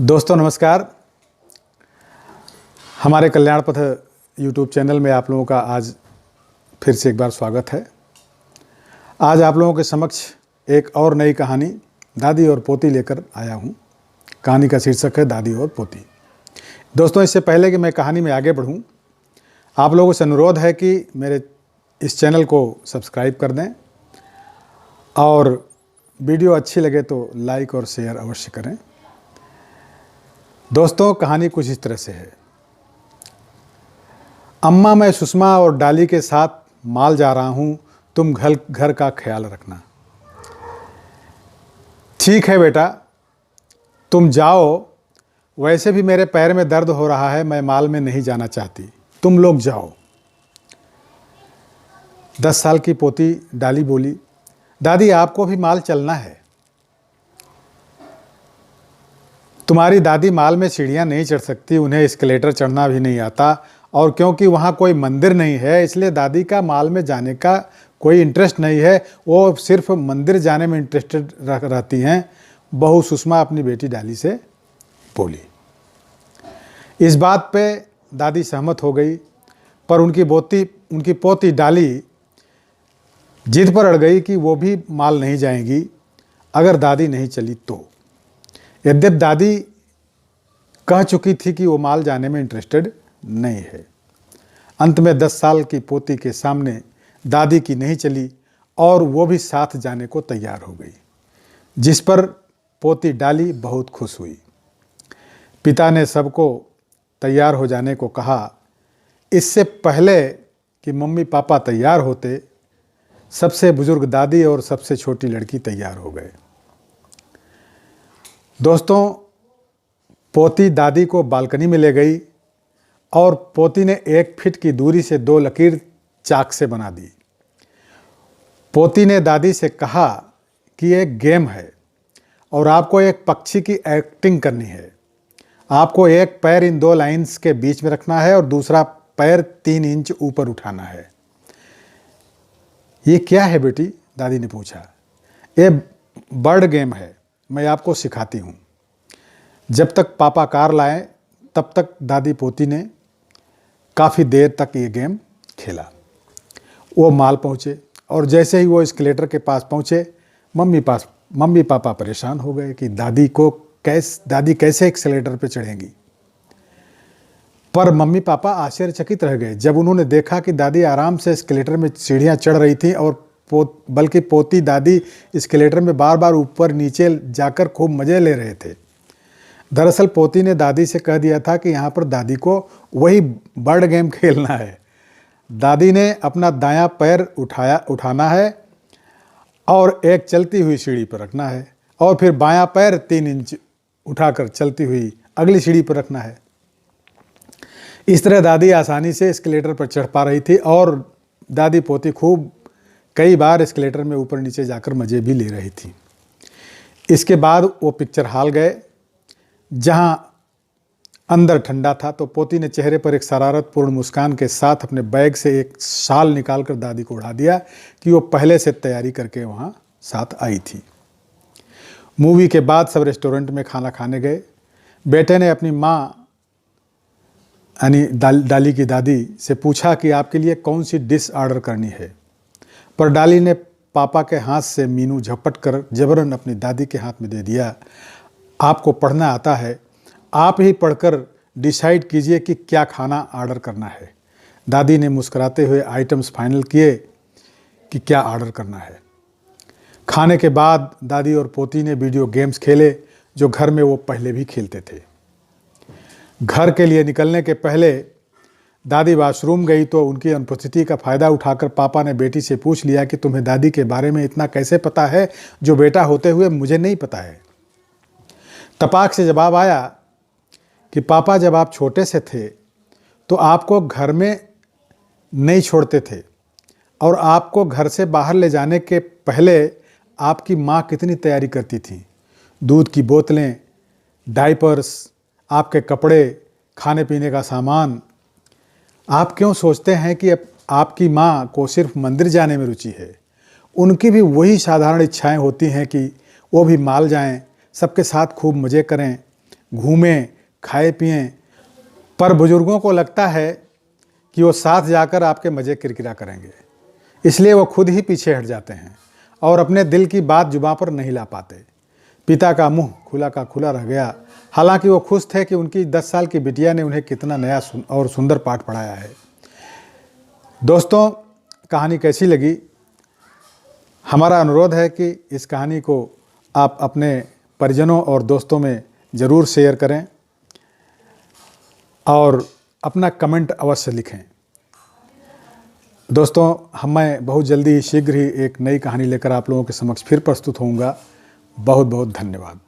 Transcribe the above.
दोस्तों नमस्कार। हमारे कल्याण पथ यूट्यूब चैनल में आप लोगों का आज फिर से एक बार स्वागत है। आज आप लोगों के समक्ष एक और नई कहानी दादी और पोती लेकर आया हूँ। कहानी का शीर्षक है दादी और पोती। दोस्तों, इससे पहले कि मैं कहानी में आगे बढ़ूँ, आप लोगों से अनुरोध है कि मेरे इस चैनल को सब्सक्राइब कर दें और वीडियो अच्छी लगे तो लाइक और शेयर अवश्य करें। दोस्तों, कहानी कुछ इस तरह से है। अम्मा, मैं सुषमा और डाली के साथ माल जा रहा हूँ, तुम घर का ख्याल रखना। ठीक है बेटा, तुम जाओ। वैसे भी मेरे पैर में दर्द हो रहा है, मैं माल में नहीं जाना चाहती, तुम लोग जाओ। 10 साल की पोती डाली बोली, दादी आपको भी माल चलना है। तुम्हारी दादी माल में सीढ़ियाँ नहीं चढ़ सकती, उन्हें एस्केलेटर चढ़ना भी नहीं आता, और क्योंकि वहाँ कोई मंदिर नहीं है इसलिए दादी का माल में जाने का कोई इंटरेस्ट नहीं है। वो सिर्फ मंदिर जाने में इंटरेस्टेड रहती हैं। बहू सुषमा अपनी बेटी डाली से बोली। इस बात पे दादी सहमत हो गई, पर उनकी पोती डाली जिद पर अड़ गई कि वो भी माल नहीं जाएंगी अगर दादी नहीं चली तो। यद्यपि दादी कह चुकी थी कि वो माल जाने में इंटरेस्टेड नहीं है। अंत में 10 साल की पोती के सामने दादी की नहीं चली और वो भी साथ जाने को तैयार हो गई, जिस पर पोती डाली बहुत खुश हुई। पिता ने सबको तैयार हो जाने को कहा। इससे पहले कि मम्मी पापा तैयार होते, सबसे बुजुर्ग दादी और सबसे छोटी लड़की तैयार हो गए। दोस्तों, पोती दादी को बालकनी में ले गई और पोती ने 1 फीट की दूरी से 2 लकीर चाक से बना दी। पोती ने दादी से कहा कि ये एक गेम है और आपको एक पक्षी की एक्टिंग करनी है। आपको एक पैर इन 2 लाइंस के बीच में रखना है और दूसरा पैर 3 इंच ऊपर उठाना है। ये क्या है बेटी? दादी ने पूछा। ये बर्ड गेम है, मैं आपको सिखाती हूँ। जब तक पापा कार लाए तब तक दादी पोती ने काफ़ी देर तक ये गेम खेला। वो माल पहुँचे और जैसे ही वो एस्केलेटर के पास पहुँचे, मम्मी पापा परेशान हो गए कि दादी कैसे एस्केलेटर पे चढ़ेंगी। पर मम्मी पापा आश्चर्यचकित रह गए जब उन्होंने देखा कि दादी आराम से एस्केलेटर में सीढ़ियाँ चढ़ रही थी और बल्कि पोती दादी एस्केलेटर में बार बार ऊपर नीचे जाकर खूब मज़े ले रहे थे। दरअसल पोती ने दादी से कह दिया था कि यहाँ पर दादी को वही बर्ड गेम खेलना है। दादी ने अपना दायां पैर उठाना है और एक चलती हुई सीढ़ी पर रखना है और फिर बायां पैर 3 इंच उठाकर चलती हुई अगली सीढ़ी पर रखना है। इस तरह दादी आसानी से एस्केलेटर पर चढ़ पा रही थी और दादी पोती खूब कई बार एस्केलेटर में ऊपर नीचे जाकर मज़े भी ले रही थी। इसके बाद वो पिक्चर हॉल गए, जहां अंदर ठंडा था, तो पोती ने चेहरे पर एक शरारतपूर्ण मुस्कान के साथ अपने बैग से एक शाल निकालकर दादी को उड़ा दिया कि वो पहले से तैयारी करके वहां साथ आई थी। मूवी के बाद सब रेस्टोरेंट में खाना खाने गए। बेटे ने अपनी माँ यानी डाली की दादी से पूछा कि आपके लिए कौन सी डिश ऑर्डर करनी है, पर डाली ने पापा के हाथ से मीनू झपट कर जबरन अपनी दादी के हाथ में दे दिया। आपको पढ़ना आता है, आप ही पढ़कर डिसाइड कीजिए कि क्या खाना ऑर्डर करना है। दादी ने मुस्कुराते हुए आइटम्स फाइनल किए कि क्या ऑर्डर करना है। खाने के बाद दादी और पोती ने वीडियो गेम्स खेले जो घर में वो पहले भी खेलते थे। घर के लिए निकलने के पहले दादी वॉशरूम गई तो उनकी अनुपस्थिति का फ़ायदा उठाकर पापा ने बेटी से पूछ लिया कि तुम्हें दादी के बारे में इतना कैसे पता है जो बेटा होते हुए मुझे नहीं पता है। तपाक से जवाब आया कि पापा, जब आप छोटे से थे तो आपको घर में नहीं छोड़ते थे और आपको घर से बाहर ले जाने के पहले आपकी माँ कितनी तैयारी करती थी। दूध की बोतलें, डायपर्स, आपके कपड़े, खाने पीने का सामान। आप क्यों सोचते हैं कि आपकी माँ को सिर्फ मंदिर जाने में रुचि है? उनकी भी वही साधारण इच्छाएं होती हैं कि वो भी माल जाएं, सबके साथ खूब मज़े करें, घूमें, खाए पिएं, पर बुजुर्गों को लगता है कि वो साथ जाकर आपके मज़े किरकिरा करेंगे, इसलिए वो खुद ही पीछे हट जाते हैं और अपने दिल की बात जुबां पर नहीं ला पाते। पिता का मुंह खुला का खुला रह गया। हालांकि वो खुश थे कि उनकी 10 साल की बिटिया ने उन्हें कितना नया और सुंदर पाठ पढ़ाया है। दोस्तों, कहानी कैसी लगी? हमारा अनुरोध है कि इस कहानी को आप अपने परिजनों और दोस्तों में ज़रूर शेयर करें और अपना कमेंट अवश्य लिखें। दोस्तों, मैं बहुत जल्दी शीघ्र ही एक नई कहानी लेकर आप लोगों के समक्ष फिर प्रस्तुत होऊंगा। बहुत बहुत धन्यवाद।